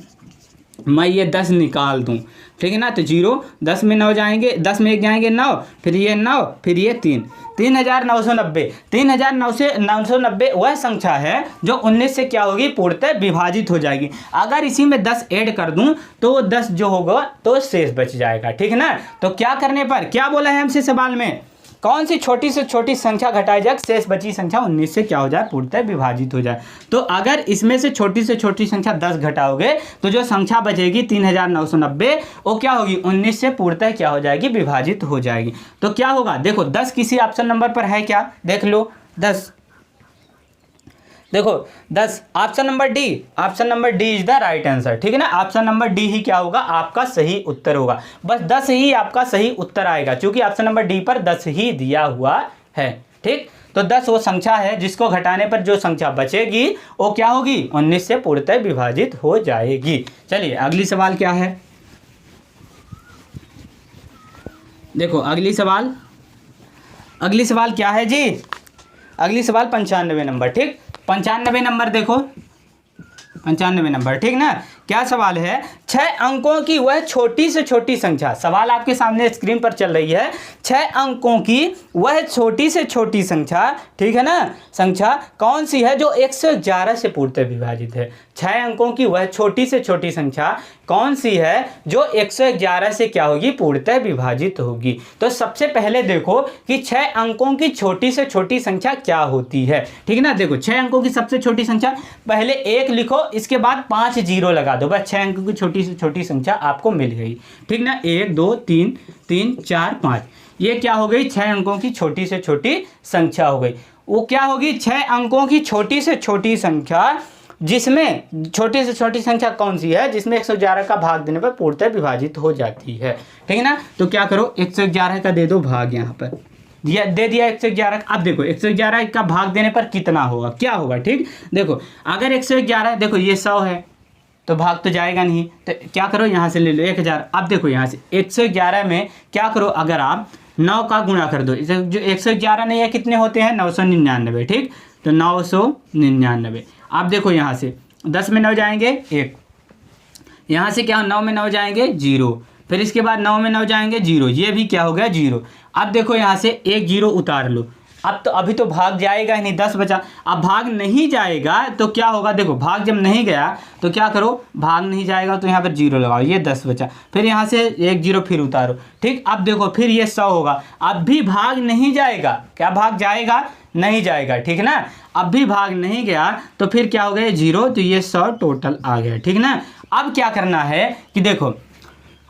मैं ये 10 निकाल दूं, ठीक है ना, तो 0, 10 में 9 जाएंगे, 10 में 1 जाएंगे 9, फिर ये 9, फिर ये 3, 3990, 3990 वह संख्या है जो 19 से क्या होगी, पूर्णतः विभाजित हो जाएगी। अगर इसी में 10 ऐड कर दूं तो वो 10 जो होगा तो शेष बच जाएगा, ठीक है ना। तो क्या करने पर, क्या बोला है हमसे सवाल में, कौन सी छोटी से छोटी संख्या घटाई जाए, शेष बची संख्या 19 से क्या हो जाए, पूर्णतः विभाजित हो जाए। तो अगर इसमें से छोटी संख्या 10 घटाओगे तो जो संख्या बचेगी 3990 वो क्या होगी, 19 से पूर्णतः क्या हो जाएगी, विभाजित हो जाएगी। तो क्या होगा, देखो 10 किसी ऑप्शन नंबर पर है क्या, देख लो 10, देखो 10 option number D, option number D is the right answer, ठीक है ना। ऑप्शन नंबर डी ही क्या होगा, आपका सही उत्तर होगा। बस 10 ही आपका सही उत्तर आएगा क्योंकि ऑप्शन नंबर डी पर 10 ही दिया हुआ है, ठीक। तो 10 वो संख्या है जिसको घटाने पर जो संख्या बचेगी वो क्या होगी, 19 से पूर्णतः विभाजित हो जाएगी। चलिए अगली सवाल क्या है, देखो अगली सवाल क्या है जी, अगली सवाल 95 नंबर, ठीक। 95 नंबर देखो, 95 नंबर, ठीक ना। क्या सवाल है, 6 अंकों की वह छोटी से छोटी संख्या, सवाल आपके सामने स्क्रीन पर चल रही है, 6 अंकों की वह छोटी से छोटी संख्या, ठीक है ना, संख्या कौन सी है जो 111 से पूर्णतः विभाजित है। 6 अंकों की वह छोटी से छोटी संख्या कौन सी है जो 111 से क्या होगी, पूर्णतः विभाजित होगी। तो सबसे पहले देखो कि 6 अंकों की छोटी से छोटी संख्या क्या होती है, ठीक है ना। देखो 6 अंकों की सबसे छोटी संख्या, पहले 1 लिखो, इसके बाद 5 जीरो लगा दो, बस 6 अंकों की छोटी से छोटी संख्या आपको मिल गई, ठीक ना। 1 2 3 3 4 5, ये क्या हो गई, 6 अंकों की छोटी से छोटी संख्या हो गई। वो क्या होगी, 6 अंकों की छोटी से छोटी संख्या, जिसमें छोटी से छोटी संख्या कौन सी है, जिसमें 111 का भाग देने पर पूर्णतः विभाजित हो जाती है, ठीक है ना। तो क्या करो, 111 का दे दो भाग, यहाँ पर दिया, दे दिया 111। अब देखो 111 का भाग देने पर कितना होगा, क्या होगा, ठीक। देखो अगर 111, देखो ये 100 है तो भाग तो जाएगा नहीं, तो क्या करो यहाँ से ले लो 1000। अब देखो यहाँ से 111 में क्या करो, अगर आप 9 का गुणा कर दो, जो 111 नहीं है, कितने होते हैं, 999, ठीक। तो 999, आप देखो यहाँ से 10 में 9 जाएंगे 1, यहाँ से क्या 9 में 9 जाएंगे 0, फिर इसके बाद 9 में 9 जाएंगे 0, ये भी क्या हो गया 0। अब देखो यहाँ से 1 0 उतार लो, अब तो अभी तो भाग जाएगा ही नहीं, 10 बचा। अब भाग नहीं जाएगा तो क्या होगा, देखो भाग जब नहीं गया तो क्या करो, भाग नहीं जाएगा तो यहाँ पर 0 लगाओ, ये 10 बचा, फिर यहाँ से 1 0 फिर उतारो, ठीक। अब देखो फिर ये 100 होगा, अब भी भाग नहीं जाएगा, क्या भाग जाएगा, नहीं जाएगा, ठीक ना। अब भी भाग नहीं गया तो फिर क्या हो गया 0, तो ये 100 टोटल आ गया, ठीक ना। अब क्या करना है कि देखो,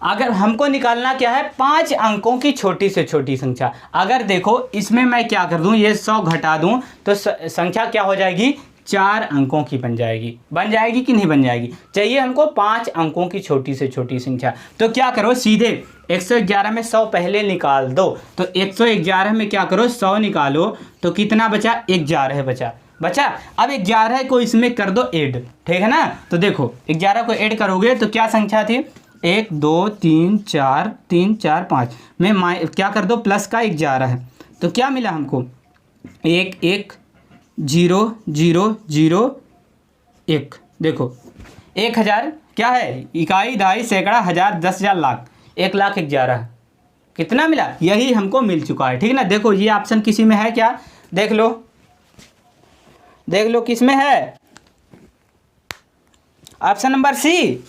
अगर हमको निकालना क्या है, 5 अंकों की छोटी से छोटी संख्या। अगर देखो इसमें मैं क्या कर दूं, ये 100 घटा दूं तो संख्या क्या हो जाएगी, 4 अंकों की बन जाएगी। बन जाएगी कि नहीं बन जाएगी, चाहिए हमको 5 अंकों की छोटी से छोटी संख्या। तो क्या करो, सीधे 111 में 100 पहले निकाल दो, तो 111 में क्या करो 100 निकालो, तो कितना बचा, 11 बचा। अब 11 को इसमें कर दो ऐड, ठीक है ना। तो देखो 11 को ऐड करोगे तो क्या संख्या थी, 1 2 3 4 3 4 5 में क्या कर दो, प्लस का 11 है, तो क्या मिला हमको, 1 1 0 0 0 1। देखो 1000 क्या है, इकाई, दहाई, सैकड़ा, हजार, 10,000, लाख, 1,11,000 कितना मिला, यही हमको मिल चुका है, ठीक ना। देखो ये ऑप्शन किसी में है क्या, देख लो किस में है, option number C.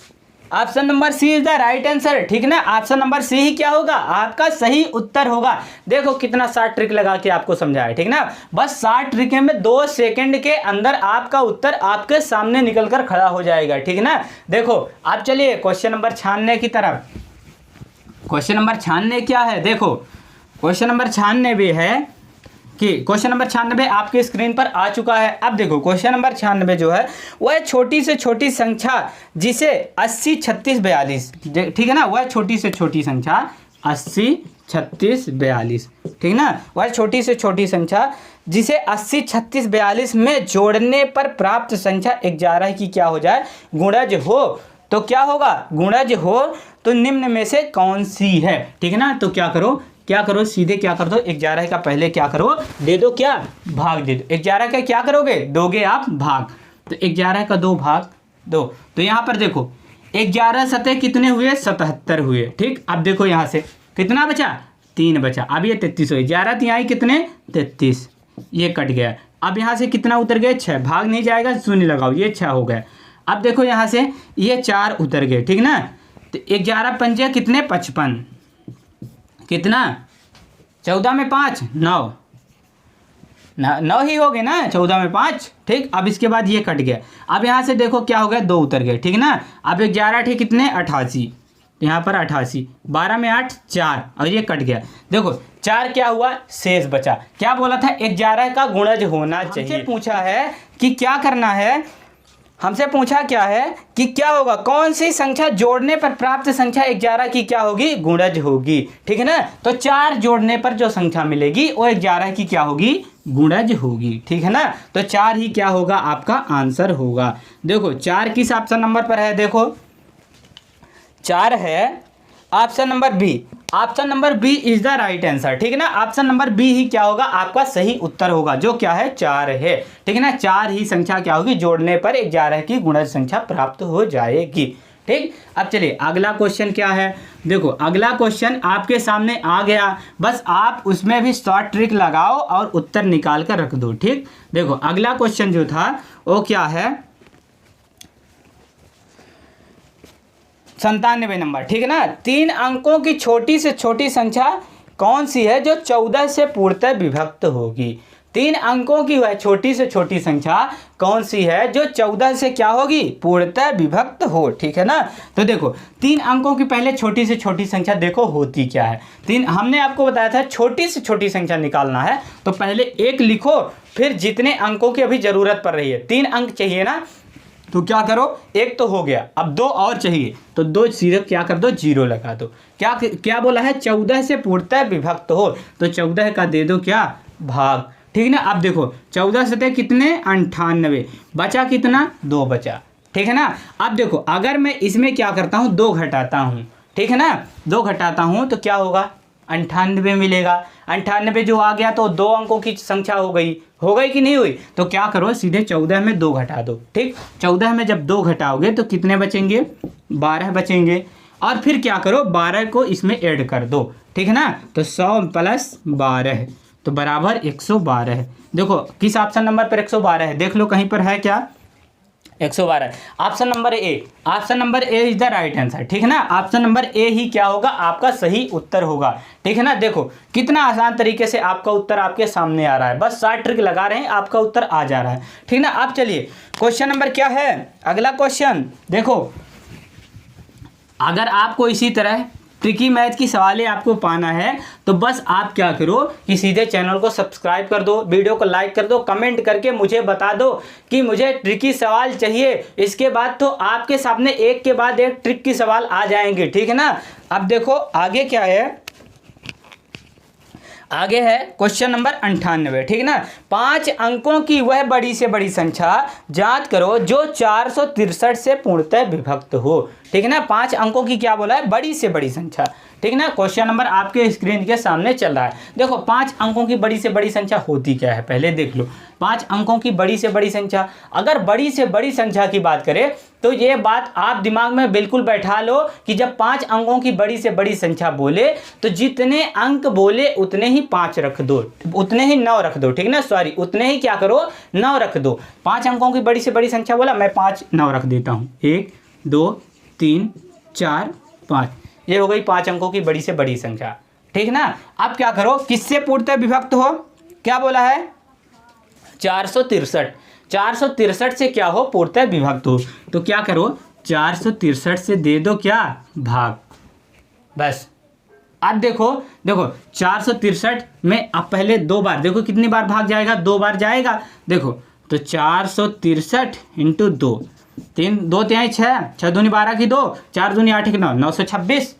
Option number C is the right answer, ठीक ना। ऑप्शन नंबर सी ही क्या होगा, आपका सही उत्तर होगा। देखो कितना 60 ट्रिक लगा के आपको समझाया, ठीक ना। बस 60 ट्रिक में 2 सेकंड के अंदर आपका उत्तर आपके सामने निकल कर खड़ा हो जाएगा, ठीक ना। देखो आप चलिए क्वेश्चन नंबर 96 की तरफ। क्वेश्चन नंबर 96 क्या है, देखो क्वेश्चन नंबर 96 है कि क्वेश्चन नंबर 96 आपके स्क्रीन पर आ चुका है। अब देखो क्वेश्चन नंबर 96 जो है वह छोटी से छोटी संख्या जिसे 80 36 42, ठीक है ना, वह छोटी से छोटी संख्या 80 36 42, ठीक ना। वह छोटी से छोटी संख्या जिसे 80 36 42 में जोड़ने पर प्राप्त संख्या 11 की क्या हो जाए, गुणज हो। तो क्या होगा, गुणज हो तो निम्न में से कौन सी है, ठीक है ना। तो क्या करो सीधे क्या कर दो, 11 का पहले क्या करो, दे दो क्या, भाग दे दो। 11 का क्या करोगे, दोगे आप भाग, तो 11 का 2 भाग दो। तो यहाँ पर देखो 11 सतह कितने हुए, 77 हुए, ठीक। अब देखो यहाँ से कितना बचा, 3 बचा। अब ये 33 हो, 11 तिहाई कितने 33, ये कट गया। अब यहाँ से कितना उतर गए, 6, भाग नहीं जाएगा, शून्य लगाओ, ये 6 हो गया। अब देखो यहाँ से ये 4 उतर गए, ठीक ना। तो 11 पंजे कितने 55, कितना 14 में 5 9 ही हो गए ना, 14 में 5, ठीक। अब इसके बाद ये कट गया। अब यहाँ से देखो क्या हो गया, 2 उतर गए, ठीक ना। अब 11 ठीक कितने 88, यहाँ पर 88, 12 में 8 4, और ये कट गया। देखो 4 क्या हुआ, शेष बचा। क्या बोला था, 11 का गुणज होना चाहिए। हमसे पूछा है कि क्या करना है, हमसे पूछा क्या है कि क्या होगा, कौन सी संख्या जोड़ने पर प्राप्त संख्या 11 की क्या होगी, गुणज होगी, ठीक है ना। तो 4 जोड़ने पर जो संख्या मिलेगी वो 11 की क्या होगी, गुणज होगी, ठीक है ना। तो 4 ही क्या होगा, आपका आंसर होगा। देखो 4 किस ऑप्शन नंबर पर है, देखो 4 है option number B, option number B is the right answer, ठीक है ना। ऑप्शन नंबर बी ही क्या होगा आपका सही उत्तर होगा, जो क्या है 4 है, ठीक है ना। 4 ही संख्या क्या होगी, जोड़ने पर 11 की गुणज संख्या प्राप्त हो जाएगी, ठीक। अब चलिए अगला क्वेश्चन क्या है, देखो अगला क्वेश्चन आपके सामने आ गया, बस आप उसमें भी शॉर्ट ट्रिक लगाओ और उत्तर निकाल कर रख दो, ठीक। देखो अगला क्वेश्चन जो था वो क्या है, 97 नंबर, ठीक है ना। 3 अंकों की छोटी से छोटी संख्या कौन सी है जो 14 से पूर्णतः विभक्त होगी। 3 अंकों की वह छोटी से छोटी संख्या कौन सी है जो 14 से क्या होगी, पूर्णतः विभक्त हो, ठीक है ना। तो देखो 3 अंकों की पहले छोटी से छोटी संख्या देखो होती क्या है। 3 हमने आपको बताया था छोटी से छोटी संख्या निकालना है, तो पहले 1 लिखो, फिर जितने अंकों की अभी जरूरत पड़ रही है, 3 अंक चाहिए ना, तो क्या करो 1 तो हो गया, अब 2 और चाहिए, तो 2 सीधे क्या कर दो 0 लगा दो। क्या क्या बोला है, 14 से पूर्णतः विभक्त हो, तो 14 का दे दो क्या भाग, ठीक ना। अब देखो 14 सतह कितने 98, बचा कितना 2 बचा, ठीक है ना। अब देखो अगर मैं इसमें क्या करता हूँ 2 घटाता हूँ, ठीक है ना, 2 घटाता हूँ तो क्या होगा 98 मिलेगा। 98 जो आ गया तो 2 अंकों की संख्या हो गई कि नहीं हुई, तो क्या करो सीधे 14 में 2 घटा दो, ठीक। 14 में जब 2 घटाओगे तो कितने बचेंगे 12 बचेंगे, और फिर क्या करो 12 को इसमें ऐड कर दो, ठीक है ना। तो 100 + 12 तो बराबर 112। देखो किस ऑप्शन नंबर पर 112 है, देख लो कहीं पर है क्या 112। Option number A, option number A is the right answer, ठीक है ना। ऑप्शन नंबर ए ही क्या होगा आपका सही उत्तर होगा, ठीक है ना। देखो कितना आसान तरीके से आपका उत्तर आपके सामने आ रहा है, बस 60 ट्रिक लगा रहे हैं आपका उत्तर आ जा रहा है, ठीक ना। अब चलिए क्वेश्चन नंबर क्या है, अगला क्वेश्चन देखो, अगर आपको इसी तरह ट्रिकी मैथ की सवालें आपको पाना है तो बस आप क्या करो कि सीधे चैनल को सब्सक्राइब कर दो, वीडियो को लाइक कर दो, कमेंट करके मुझे बता दो कि मुझे ट्रिकी सवाल चाहिए। इसके बाद तो आपके सामने एक के बाद एक ट्रिक की सवाल आ जाएंगे, ठीक है ना। अब देखो आगे क्या है, आगे है क्वेश्चन नंबर 98, ठीक है ना। 5 अंकों की वह बड़ी से बड़ी संख्या ज्ञात करो जो 463 से पूर्णतः विभक्त हो, ठीक है ना। 5 अंकों की क्या बोला है, बड़ी से बड़ी संख्या, ठीक है ना। क्वेश्चन नंबर आपके स्क्रीन के सामने चल रहा है। देखो 5 अंकों की बड़ी से बड़ी संख्या होती क्या है पहले देख लो। 5 अंकों की बड़ी से बड़ी संख्या, अगर बड़ी से बड़ी संख्या की बात करें तो ये बात आप दिमाग में बिल्कुल बैठा लो कि जब 5 अंकों की बड़ी से बड़ी संख्या बोले तो जितने अंक बोले उतने ही 5 रख दो, उतने ही 9 रख दो, ठीक ना, सॉरी उतने ही क्या करो 9 रख दो। 5 अंकों की बड़ी से बड़ी संख्या बोला, मैं 5 9 रख देता हूँ, 1 2 3 4 5, ये हो गई 5 अंकों की बड़ी से बड़ी संख्या, ठीक ना। अब क्या करो किससे पूर्णतः विभक्त हो, क्या बोला है 463, 463 से क्या हो पूर्णतः विभक्त हो, तो क्या करो 463 से दे दो क्या भाग, बस। अब देखो 463 में अब पहले 2 बार देखो कितनी बार भाग जाएगा, 2 बार जाएगा। देखो तो 463 × 2, 3 2 3 6 6 दूनी 12 की 2, 4 दूनी 8 की 9, 926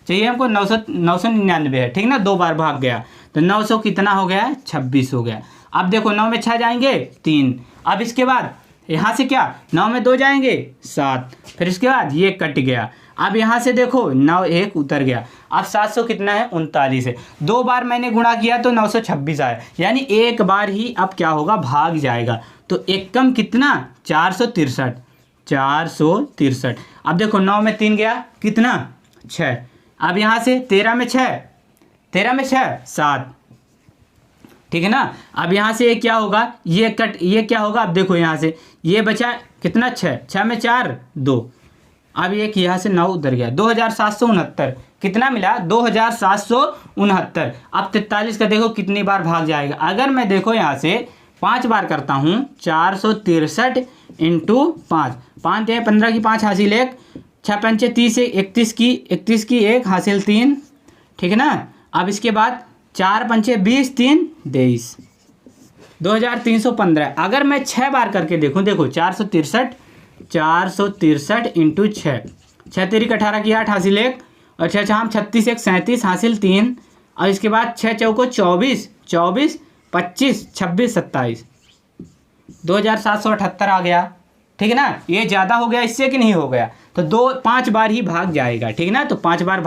चाहिए हमको, 999 है, ठीक ना। 2 बार भाग गया तो 900 कितना हो गया 26 हो गया। अब देखो 9 में 6 जाएंगे 3, अब इसके बाद यहाँ से क्या 9 में 2 जाएंगे 7, फिर इसके बाद ये कट गया। अब यहाँ से देखो 9 1 उतर गया, अब 700 कितना है 39 है। 2 बार मैंने गुणा किया तो 926 आया, यानी एक बार ही अब क्या होगा भाग जाएगा। तो एक कम कितना 463, 463। अब देखो 9 में 3 गया कितना 6, अब यहाँ से 13 में 6 7, ठीक है ना। अब यहाँ से ये क्या होगा ये कट, ये क्या होगा, अब देखो यहाँ से ये बचा कितना 6 में 4 2, अब एक यहाँ से 9 उधर गया, 2769 कितना मिला 2769। अब 43 का देखो कितनी बार भाग जाएगा, अगर मैं देखो यहाँ से 5 बार करता हूँ 463 × 5, 5 या 15 की 5 हासिल 1, 6 5 30 31 की 1 हासिल 3, ठीक है ना। अब इसके बाद 4 5 20 3 23, 2315। अगर मैं 6 बार करके देखो 463 × 6, 6 तेरी 18 की 8 हासिल 1, और 6 6 36 1 37 हासिल 3, और इसके बाद 6 चौको 24 25 26 27, 2778 आ गया, ठीक है ना। ये ज़्यादा हो गया इससे कि नहीं हो गया, तो 5 बार ही भाग जाएगा, ठीक ना। तो 5 बार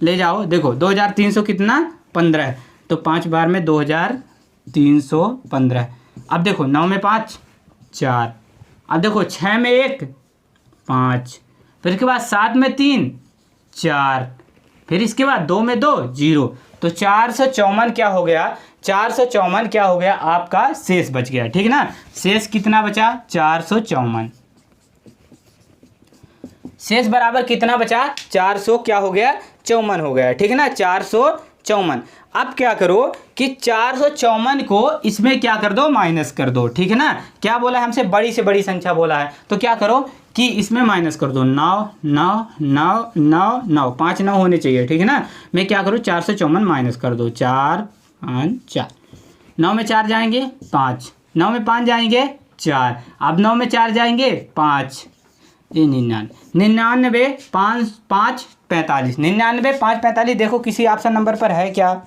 ले जाओ। देखो 2300 कितना 15, तो 5 बार में 2315। अब देखो 9 में 5 4, अब देखो 6 में 1 5, फिर इसके बाद 7 में 3 4, फिर इसके बाद 2 में 2 0। तो 454 क्या हो गया, 454 क्या हो गया आपका शेष बच गया, ठीक ना। शेष कितना बचा 454, शेष बराबर कितना बचा 400 क्या हो गया 54 हो गया, ठीक है ना 454। अब क्या करो कि 454 को इसमें क्या कर दो माइनस कर दो, ठीक है ना। क्या बोला है हमसे, बड़ी से बड़ी संख्या बोला है, तो क्या करो कि इसमें माइनस कर दो 9 9 9 9 9, 5 9 होने चाहिए, ठीक है ना। मैं क्या करूँ 454 माइनस कर दो 4 5 4, 9 में 4 जाएंगे 5, 9 में 5 जाएंगे 4, अब 9 में 4 जाएंगे 5, 99 5 5 45, 99 5 45। देखो किसी ऑप्शन नंबर पर है क्या,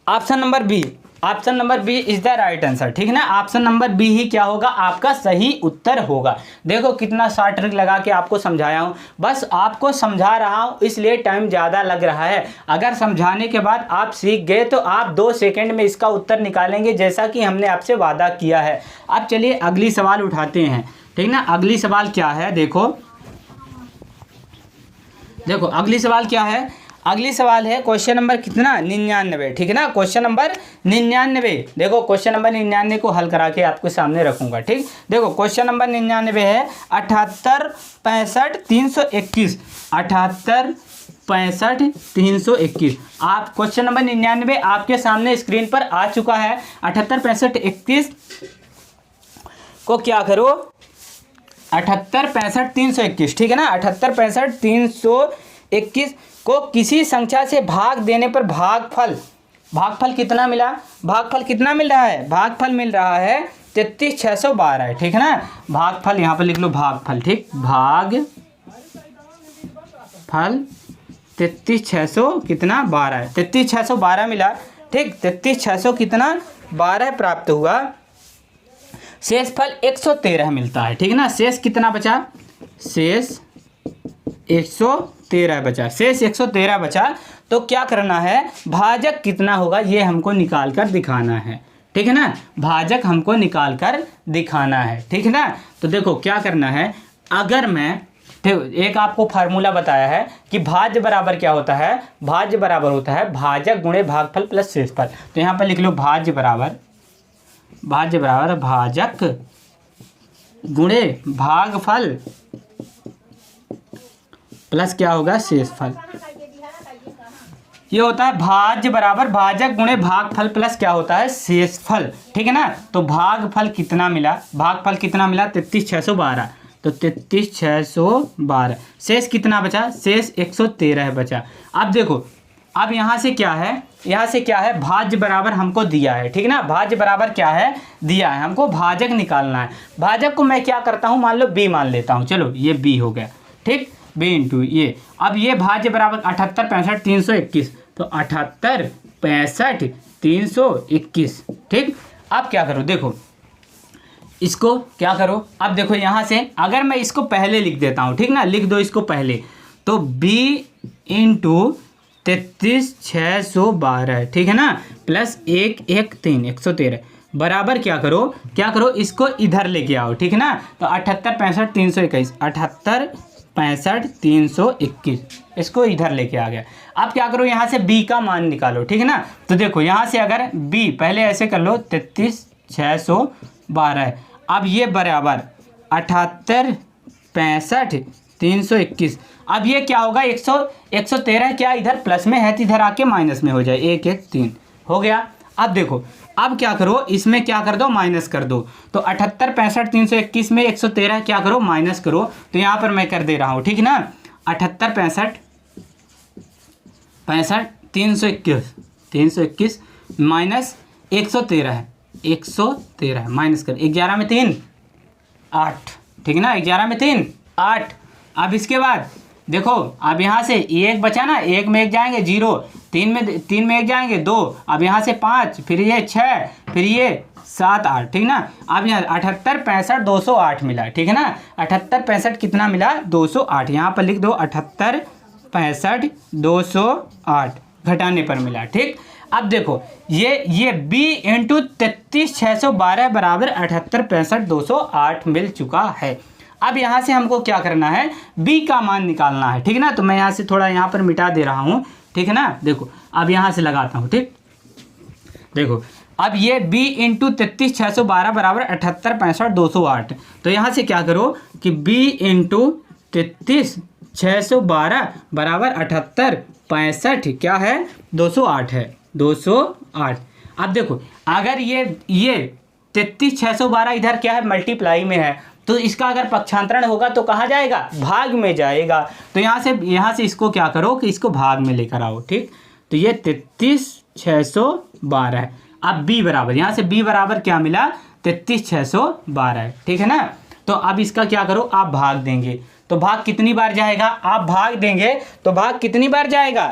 option number B, option number B is the right answer, ठीक है ना। ऑप्शन नंबर बी ही क्या होगा आपका सही उत्तर होगा। देखो कितना शॉर्ट ट्रिक लगा के आपको समझाया हूँ, बस आपको समझा रहा हूँ इसलिए टाइम ज़्यादा लग रहा है। अगर समझाने के बाद आप सीख गए तो आप 2 सेकंड में इसका उत्तर निकालेंगे, जैसा कि हमने आपसे वादा किया है। अब चलिए अगली सवाल उठाते हैं, ठीक ना। अगली सवाल क्या है, देखो अगली सवाल क्या है, अगली सवाल है क्वेश्चन नंबर कितना 99, ठीक है ना। क्वेश्चन नंबर 99, देखो क्वेश्चन नंबर 99 को हल करा के आपको सामने रखूंगा, ठीक। देखो क्वेश्चन नंबर 99 है 78 65 321, 78 65 321। आप क्वेश्चन नंबर 99 आपके सामने स्क्रीन पर आ चुका है। 78 65 31 को क्या करो 78 65 321, ठीक है ना। 78 65 321 को किसी संख्या से भाग देने पर भागफल कितना मिला, भागफल कितना मिल रहा है, भागफल मिल रहा है 33612, ठीक है ना। भागफल यहाँ पर लिख लो भागफल, ठीक, भागफल 33600 कितना 12 है, 33612 मिला, ठीक। 33600 कितना 12 प्राप्त हुआ। शेषफल 113 मिलता है, ठीक है ना। शेष कितना बचा, शेष 113 बचा, शेष 113 बचा। तो क्या करना है, भाजक कितना होगा ये हमको निकाल कर दिखाना है, ठीक है ना। भाजक हमको निकाल कर दिखाना है, ठीक है ना। तो देखो क्या करना है, अगर मैं एक आपको फार्मूला बताया है कि भाज्य बराबर क्या होता है, भाज्य बराबर होता है भाजक गुणे भागफल प्लस शेषफल। तो यहाँ पर लिख लो भाज्य बराबर भाजक गुणे भागफल प्लस क्या होगा शेषफल। ये होता है भाज्य बराबर भाजक गुणे भागफल प्लस क्या होता है शेषफल, ठीक है ना। तो भागफल कितना मिला, भागफल कितना मिला 33612, तो 33612। शेष कितना बचा, शेष 113 बचा। अब देखो अब यहाँ से क्या है, भाज्य बराबर हमको दिया है, ठीक है ना। भाज्य बराबर क्या है दिया है, हमको भाजक निकालना है। भाजक को मैं क्या करता हूँ, मान लो b मान लेता हूँ, चलो ये b हो गया, ठीक, b इंटू ये। अब ये भाज्य बराबर 78 65 321, तो 78 65 321, ठीक। अब क्या करो, देखो इसको क्या करो, अब देखो यहाँ से अगर मैं इसको पहले लिख देता हूँ, ठीक ना, लिख दो इसको पहले, तो b इंटू 33612, ठीक है ना, प्लस 113 113 बराबर क्या करो इसको इधर लेके आओ, ठीक है ना। तो 78 65 321, 78 65 321 इसको इधर लेके आ गया। अब क्या करो यहाँ से b का मान निकालो, ठीक है ना। तो देखो यहाँ से अगर b पहले ऐसे कर लो 33612, अब ये बराबर 78 65 321, अब ये क्या होगा 113 क्या इधर प्लस में है तो इधर आके माइनस में हो जाए, 113 हो गया। अब देखो अब क्या करो इसमें क्या कर दो माइनस कर दो, तो 78 65 321 में 113 क्या करो माइनस करो, तो यहाँ पर मैं कर दे रहा हूँ, ठीक है ना। 78 65 65 321 माइनस 113 है, 113 माइनस कर 11 में 3 8, ठीक है ना, 11 में 3 8। अब इसके बाद देखो अब यहाँ से एक बचा ना, एक में एक जाएंगे 0, 3 में एक जाएंगे 2, अब यहाँ से 5, फिर ये 6, फिर ये 7 8, ठीक ना। अब यहाँ 78 65 208 मिला, ठीक है ना। 78 65 कितना मिला 208, यहाँ पर लिख दो 78 65 208 घटाने पर मिला, ठीक। अब देखो ये b इंटू 33 612 बराबर 78 65 208 मिल चुका है। अब यहाँ से हमको क्या करना है, b का मान निकालना है, ठीक है ना। तो मैं यहाँ से थोड़ा यहाँ पर मिटा दे रहा हूँ, ठीक है ना। देखो अब यहाँ से लगाता हूँ, ठीक। देखो अब ये b इंटू 33 612 बराबर 78 65 208। तो यहाँ से क्या करो कि b इंटू 33 612 बराबर 78 65 क्या है 208 है, 208। अब देखो अगर ये 33 612 इधर क्या है मल्टीप्लाई में है, तो इसका अगर पक्षांतरण होगा तो कहाँ जाएगा, भाग में जाएगा। तो यहाँ से इसको क्या करो कि इसको भाग में लेकर आओ, ठीक। तो ये 33 612 है। अब b बराबर, यहाँ से b बराबर क्या मिला 33 612 है, ठीक है ना। तो अब इसका क्या करो, आप भाग देंगे तो भाग कितनी बार जाएगा, आप भाग देंगे तो भाग कितनी बार जाएगा,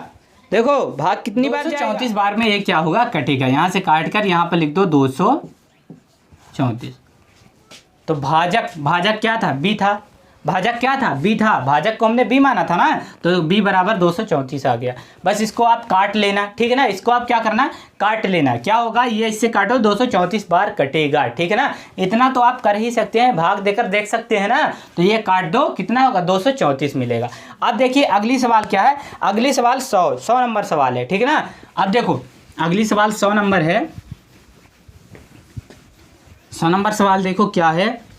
देखो भाग कितनी बार जाएगा, 234 बार में एक क्या होगा कटेगा। यहाँ से काट कर यहाँ पर लिख दो 234। तो भाजक क्या था, b था। भाजक क्या था, b था। भाजक को हमने b माना था ना, तो b बराबर 234 आ गया। बस इसको आप काट लेना, ठीक है ना। इसको आप क्या करना, काट लेना। क्या होगा, ये इससे काटो 234 बार कटेगा, ठीक है ना। इतना तो आप कर ही सकते हैं, भाग देकर देख सकते हैं ना। तो ये काट दो, कितना होगा 234 मिलेगा। अब देखिए अगली सवाल क्या है, अगली सवाल 100 नंबर सवाल है, ठीक है ना। अब देखो अगली सवाल 100 नंबर है। 100 नंबर सवाल देखो क्या है।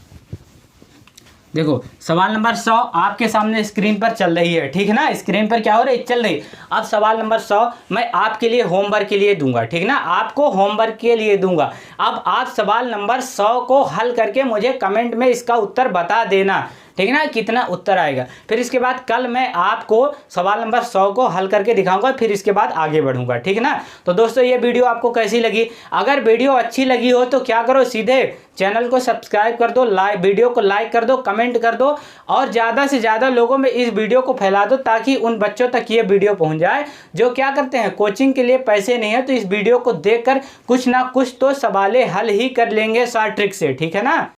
देखो सवाल नंबर 100 आपके सामने स्क्रीन पर चल रही है, ठीक है ना। स्क्रीन पर क्या हो रहा है, चल रही। अब सवाल नंबर 100 मैं आपके लिए होमवर्क के लिए दूंगा, ठीक है ना, आपको होमवर्क के लिए दूंगा। अब आप सवाल नंबर 100 को हल करके मुझे कमेंट में इसका उत्तर बता देना, ठीक है ना, कितना उत्तर आएगा। फिर इसके बाद कल मैं आपको सवाल नंबर 100 को हल करके दिखाऊंगा, फिर इसके बाद आगे बढ़ूंगा, ठीक है ना। तो दोस्तों ये वीडियो आपको कैसी लगी, अगर वीडियो अच्छी लगी हो तो क्या करो, सीधे चैनल को सब्सक्राइब कर दो, वीडियो को लाइक कर दो, कमेंट कर दो और ज़्यादा से ज़्यादा लोगों में इस वीडियो को फैला दो, ताकि उन बच्चों तक ये वीडियो पहुंच जाए जो क्या करते हैं, कोचिंग के लिए पैसे नहीं है तो इस वीडियो को देखकर कुछ ना कुछ तो सवालें हल ही कर लेंगे शॉर्ट ट्रिक से, ठीक है ना।